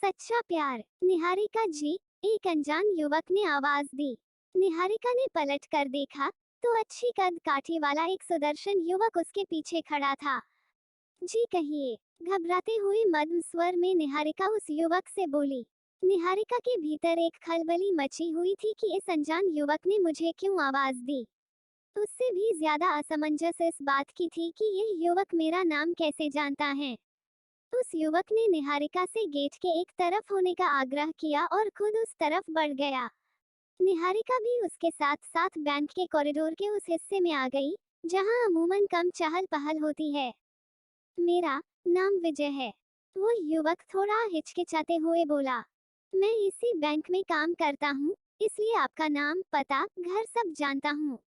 सच्चा प्यार। निहारिका जी, एक अनजान युवक ने आवाज दी। निहारिका ने पलट कर देखा तो अच्छी कद काठी वाला एक सुदर्शन युवक उसके पीछे खड़ा था। जी कहिए, घबराते हुए मध्यम स्वर में निहारिका उस युवक से बोली। निहारिका के भीतर एक खलबली मची हुई थी कि इस अनजान युवक ने मुझे क्यों आवाज दी। उससे भी ज्यादा असमंजस इस बात की थी कि यह युवक मेरा नाम कैसे जानता है। उस युवक ने निहारिका से गेट के एक तरफ होने का आग्रह किया और खुद उस तरफ बढ़ गया। निहारिका भी उसके साथ साथ बैंक के कॉरिडोर के उस हिस्से में आ गई जहां अमूमन कम चहल पहल होती है। मेरा नाम विजय है, वो युवक थोड़ा हिचकिचाते हुए बोला। मैं इसी बैंक में काम करता हूँ, इसलिए आपका नाम, पता, घर सब जानता हूँ।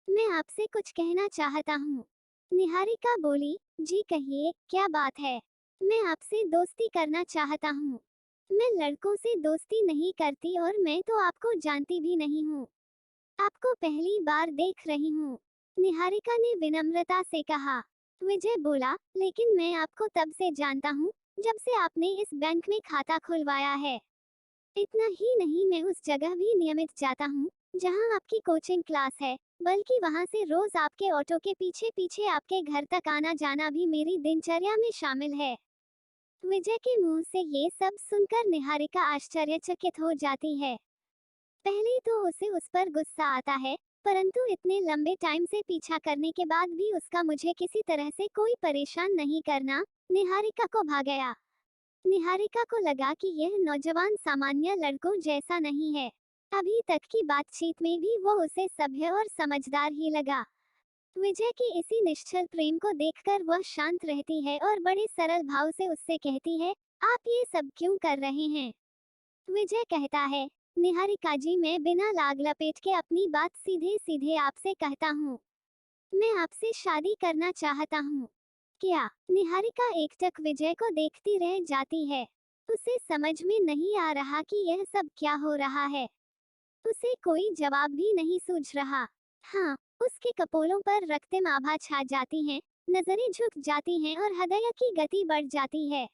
मैं आपसे कुछ कहना चाहता हूँ। निहारिका बोली। जी कहिए, क्या बात है। मैं आपसे दोस्ती करना चाहता हूँ। मैं लड़कों से दोस्ती नहीं करती और मैं तो आपको जानती भी नहीं हूँ। आपको पहली बार देख रही हूँ। निहारिका ने विनम्रता से कहा। विजय बोला, लेकिन मैं आपको तब से जानता हूँ जब से आपने इस बैंक में खाता खुलवाया है। इतना ही नहीं, मैं उस जगह भी नियमित जाता हूँ जहाँ आपकी कोचिंग क्लास है, बल्कि वहाँ से रोज आपके ऑटो के पीछे पीछे आपके घर तक आना जाना भी मेरी दिनचर्या में शामिल है। विजय के मुंह से ये सब सुनकर निहारिका आश्चर्यचकित हो जाती है। पहले तो उसे उस पर गुस्सा आता है, परंतु इतने लंबे टाइम से पीछा करने के बाद भी उसका मुझे किसी तरह से कोई परेशान नहीं करना निहारिका को भा गया। निहारिका को लगा कि यह नौजवान सामान्य लड़कों जैसा नहीं है। अभी तक की बातचीत में भी वो उसे सभ्य और समझदार ही लगा। विजय के इसी निश्चल प्रेम को देखकर वह शांत रहती है और बड़े सरल भाव से उससे कहती है, आप ये सब क्यों कर रहे हैं। विजय कहता है, निहारिका जी, मैं बिना लाग लपेट के अपनी बात सीधे सीधे आपसे कहता हूँ। मैं आपसे शादी करना चाहता हूँ। क्या? निहारिका एकटक विजय को देखती रह जाती है। उसे समझ में नहीं आ रहा कि यह सब क्या हो रहा है। उसे कोई जवाब भी नहीं सूझ रहा। हाँ, उसके कपोलों पर रक्तम आभा छा जाती हैं, नजरें झुक जाती हैं और हृदय की गति बढ़ जाती है।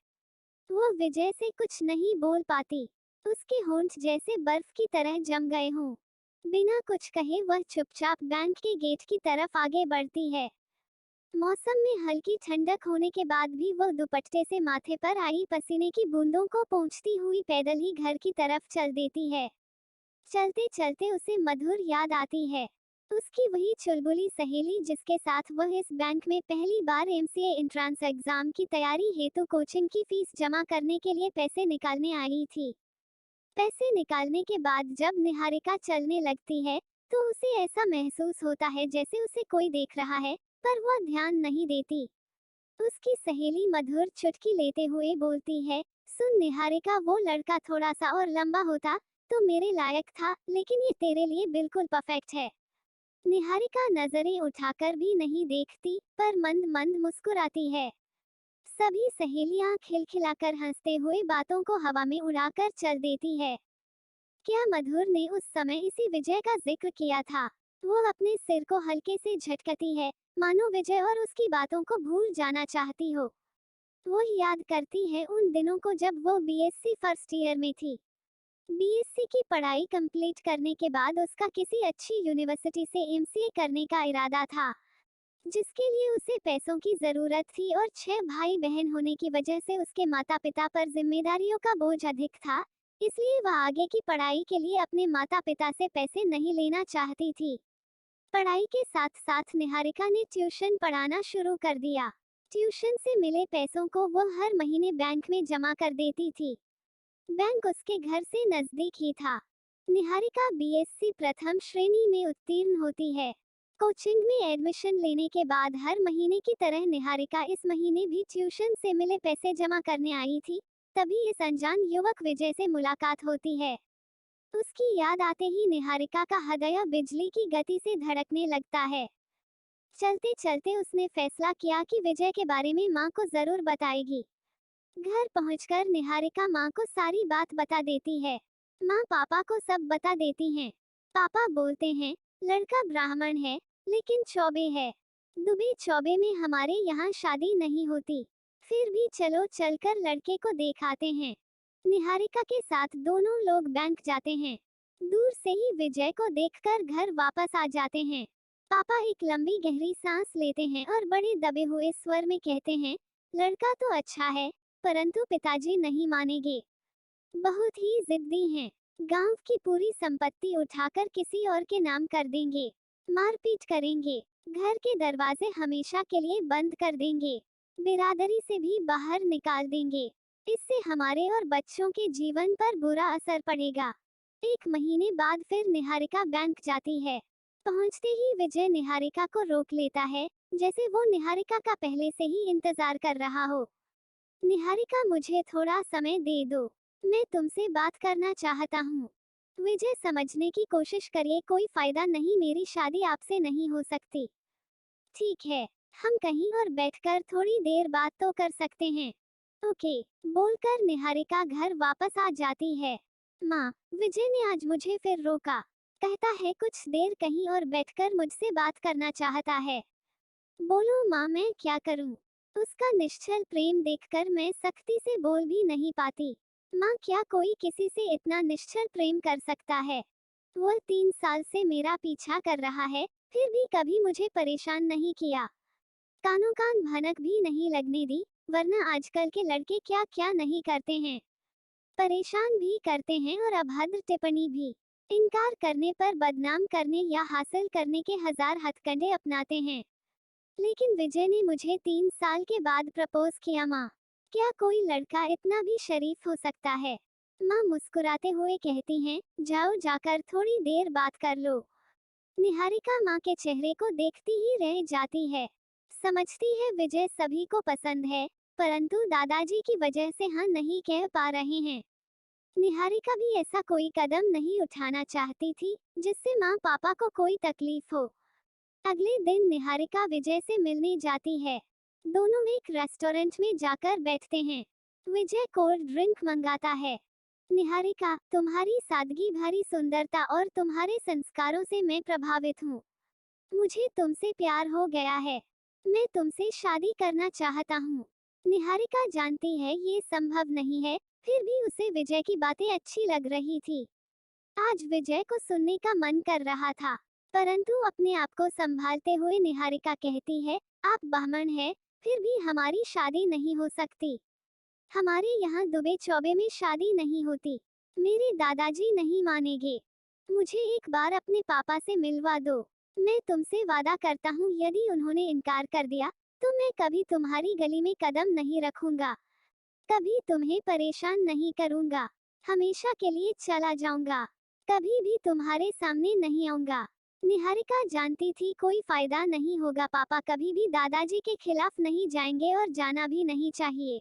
वो विजय से कुछ नहीं बोल पाती। उसके होंठ जैसे बर्फ की तरह जम गए हों। बिना कुछ कहे वह चुपचाप बैंक के गेट की तरफ आगे बढ़ती है। मौसम में हल्की ठंडक होने के बाद भी वह दुपट्टे से माथे पर आई पसीने की बूंदों को पोंछती हुई पैदल ही घर की तरफ चल देती है। चलते चलते उसे मधुर याद आती है। उसकी वही चुलबुली सहेली जिसके साथ वह इस बैंक में पहली बार एमसीए एंट्रेंस एग्जाम की तैयारी हेतु कोचिंग की फीस जमा करने के लिए पैसे निकालने आई थी। पैसे निकालने के बाद जब निहारिका चलने लगती है तो उसे ऐसा महसूस होता है जैसे उसे कोई देख रहा है, पर वह ध्यान नहीं देती। उसकी सहेली मधुर चुटकी लेते हुए बोलती है, सुन निहारिका, वो लड़का थोड़ा सा और लंबा होता तो मेरे लायक था, लेकिन ये तेरे लिए बिल्कुल परफेक्ट है। निहारिका नजरें उठाकर भी नहीं देखती, पर मंद मंद मुस्कुराती है। सभी सहेलियां खिलखिलाकर हंसते हुए बातों को हवा में उड़ाकर चल देती है। क्या मधुर ने उस समय इसी विजय का जिक्र किया था? वो अपने सिर को हल्के से झटकती है, मानो विजय और उसकी बातों को भूल जाना चाहती हो। वो याद करती है उन दिनों को जब वो बीएससी फर्स्ट ईयर में थी। बीएससी की पढ़ाई कंप्लीट करने के बाद उसका किसी अच्छी यूनिवर्सिटी से एमसीए करने का इरादा था, जिसके लिए उसे पैसों की जरूरत थी और 6 भाई बहन होने की वजह से उसके माता पिता पर जिम्मेदारियों का बोझ अधिक था, इसलिए वह आगे की पढ़ाई के लिए अपने माता पिता से पैसे नहीं लेना चाहती थी। पढ़ाई के साथ साथ निहारिका ने ट्यूशन पढ़ाना शुरू कर दिया। ट्यूशन से मिले पैसों को वह हर महीने बैंक में जमा कर देती थी। बैंक उसके घर से नजदीक ही था। निहारिका बीएससी प्रथम श्रेणी में उत्तीर्ण होती है। कोचिंग में एडमिशन लेने के बाद हर महीने की तरह निहारिका इस महीने भी ट्यूशन से मिले पैसे जमा करने आई थी। तभी इस अनजान युवक विजय से मुलाकात होती है। उसकी याद आते ही निहारिका का हृदय बिजली की गति से धड़कने लगता है। चलते चलते उसने फैसला किया कि विजय के बारे में माँ को जरूर बताएगी। घर पहुंचकर निहारिका माँ को सारी बात बता देती है। माँ पापा को सब बता देती हैं। पापा बोलते हैं, लड़का ब्राह्मण है, लेकिन चौबे है। दुबे चौबे में हमारे यहाँ शादी नहीं होती। फिर भी चलो चलकर लड़के को देखाते हैं। निहारिका के साथ दोनों लोग बैंक जाते हैं। दूर से ही विजय को देखकर घर वापस आ जाते हैं। पापा एक लंबी गहरी सांस लेते हैं और बड़े दबे हुए स्वर में कहते हैं, लड़का तो अच्छा है, परंतु पिताजी नहीं मानेंगे। बहुत ही जिद्दी हैं। गांव की पूरी संपत्ति उठाकर किसी और के नाम कर देंगे। मारपीट करेंगे। घर के दरवाजे हमेशा के लिए बंद कर देंगे। बिरादरी से भी बाहर निकाल देंगे। इससे हमारे और बच्चों के जीवन पर बुरा असर पड़ेगा। 1 महीने बाद फिर निहारिका बैंक जाती है। पहुंचते ही विजय निहारिका को रोक लेता है, जैसे वो निहारिका का पहले से ही इंतजार कर रहा हो। निहारिका, मुझे थोड़ा समय दे दो, मैं तुमसे बात करना चाहता हूँ। विजय, समझने की कोशिश करिए, कोई फायदा नहीं, मेरी शादी आपसे नहीं हो सकती। ठीक है, हम कहीं और बैठकर थोड़ी देर बात तो कर सकते हैं। ओके, बोलकर निहारिका घर वापस आ जाती है। माँ, विजय ने आज मुझे फिर रोका। कहता है कुछ देर कहीं और बैठकर मुझसे बात करना चाहता है। बोलो माँ, मैं क्या करूँ? उसका निश्चल प्रेम देखकर मैं सख्ती से बोल भी नहीं पाती। माँ, क्या कोई किसी से इतना निश्चल प्रेम कर सकता है? वह 3 साल से मेरा पीछा कर रहा है, फिर भी कभी मुझे परेशान नहीं किया। कानों कान भनक भी नहीं लगने दी, वरना आजकल के लड़के क्या क्या नहीं करते हैं। परेशान भी करते हैं और अभद्र टिप्पणी भी। इनकार करने पर बदनाम करने या हासिल करने के हजार हथकंडे अपनाते हैं। लेकिन विजय ने मुझे 3 साल के बाद प्रपोज किया। माँ, क्या कोई लड़का इतना भी शरीफ हो सकता है? माँ मुस्कुराते हुए कहती हैं, जाओ जाकर थोड़ी देर बात कर लो। निहारिका माँ के चेहरे को देखती ही रह जाती है। समझती है विजय सभी को पसंद है, परंतु दादाजी की वजह से हाँ नहीं कह पा रहे हैं। निहारिका भी ऐसा कोई कदम नहीं उठाना चाहती थी, जिससे माँ पापा को कोई तकलीफ हो। अगले दिन निहारिका विजय से मिलने जाती है। दोनों एक रेस्टोरेंट में जाकर बैठते हैं। विजय कोल्ड ड्रिंक मंगाता है। निहारिका, तुम्हारी सादगी भरी सुंदरता और तुम्हारे संस्कारों से मैं प्रभावित हूँ। मुझे तुमसे प्यार हो गया है। मैं तुमसे शादी करना चाहता हूँ। निहारिका जानती है ये संभव नहीं है, फिर भी उसे विजय की बातें अच्छी लग रही थी। आज विजय को सुनने का मन कर रहा था, परंतु अपने आप को संभालते हुए निहारिका कहती है, आप ब्राह्मण हैं, फिर भी हमारी शादी नहीं हो सकती। हमारे यहाँ दुबे चौबे में शादी नहीं होती। मेरे दादाजी नहीं मानेंगे। मुझे एक बार अपने पापा से मिलवा दो। मैं तुमसे वादा करता हूँ, यदि उन्होंने इनकार कर दिया, तो मैं कभी तुम्हारी गली में कदम नहीं रखूंगा। कभी तुम्हें परेशान नहीं करूंगा। हमेशा के लिए चला जाऊंगा। कभी भी तुम्हारे सामने नहीं आऊंगा। निहारिका जानती थी कोई फायदा नहीं होगा, पापा कभी भी दादाजी के खिलाफ नहीं जाएंगे और जाना भी नहीं चाहिए।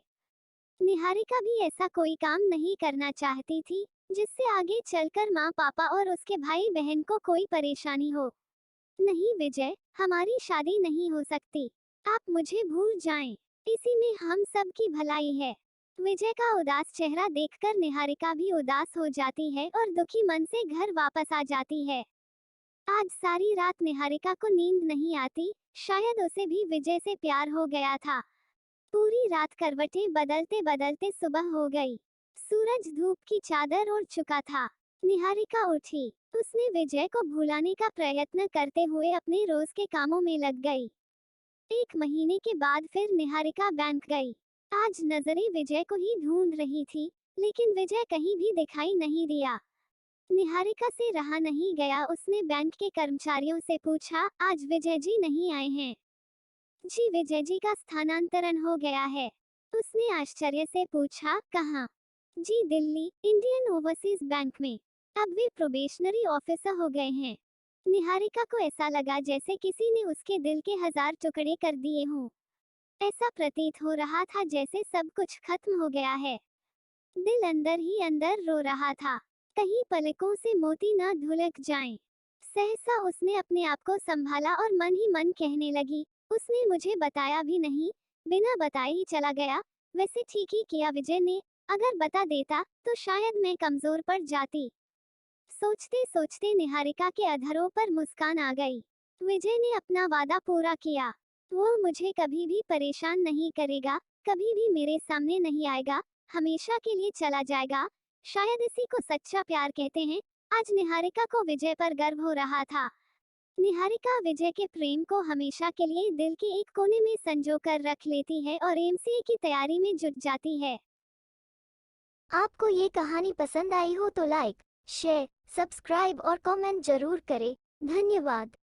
निहारिका भी ऐसा कोई काम नहीं करना चाहती थी, जिससे आगे चलकर माँ पापा और उसके भाई बहन को कोई परेशानी हो। नहीं विजय, हमारी शादी नहीं हो सकती। आप मुझे भूल जाएं। इसी में हम सब की भलाई है। विजय का उदास चेहरा देखकर निहारिका भी उदास हो जाती है और दुखी मन से घर वापस आ जाती है। आज सारी रात निहारिका को नींद नहीं आती, शायद उसे भी विजय से प्यार हो गया था। पूरी रात करवटें बदलते बदलते सुबह हो गई। सूरज धूप की चादर ओढ़ चुका था। निहारिका उठी। उसने विजय को भुलाने का प्रयत्न करते हुए अपने रोज के कामों में लग गई। 1 महीने के बाद फिर निहारिका बैंक गई। आज नजरें विजय को ही ढूंढ रही थी, लेकिन विजय कहीं भी दिखाई नहीं दिया। निहारिका से रहा नहीं गया, उसने बैंक के कर्मचारियों से पूछा, आज विजय जी नहीं आए हैं? जी, विजय जी का स्थानांतरण हो गया है। उसने आश्चर्य से पूछा, कहाँ? जी, दिल्ली, इंडियन ओवरसीज बैंक में। अब वे प्रोबेशनरी ऑफिसर हो गए हैं। निहारिका को ऐसा लगा जैसे किसी ने उसके दिल के 1000 टुकड़े कर दिए हों। ऐसा प्रतीत हो रहा था जैसे सब कुछ खत्म हो गया है। दिल अंदर ही अंदर रो रहा था, कहीं पलकों से मोती न ढुलक जाएं। सहसा उसने अपने आप को संभाला और मन ही मन कहने लगी, उसने मुझे बताया भी नहीं, बिना बताए ही चला गया। वैसे ठीक ही किया विजय ने, अगर बता देता तो शायद मैं कमजोर पड़ जाती। सोचते सोचते निहारिका के अधरों पर मुस्कान आ गई। विजय ने अपना वादा पूरा किया। वो मुझे कभी भी परेशान नहीं करेगा, कभी भी मेरे सामने नहीं आएगा। हमेशा के लिए चला जाएगा। शायद इसी को सच्चा प्यार कहते हैं। आज निहारिका को विजय पर गर्व हो रहा था। निहारिका विजय के प्रेम को हमेशा के लिए दिल के एक कोने में संजो कर रख लेती है और एमसीए की तैयारी में जुट जाती है। आपको ये कहानी पसंद आई हो तो लाइक, शेयर, सब्सक्राइब और कमेंट जरूर करें। धन्यवाद।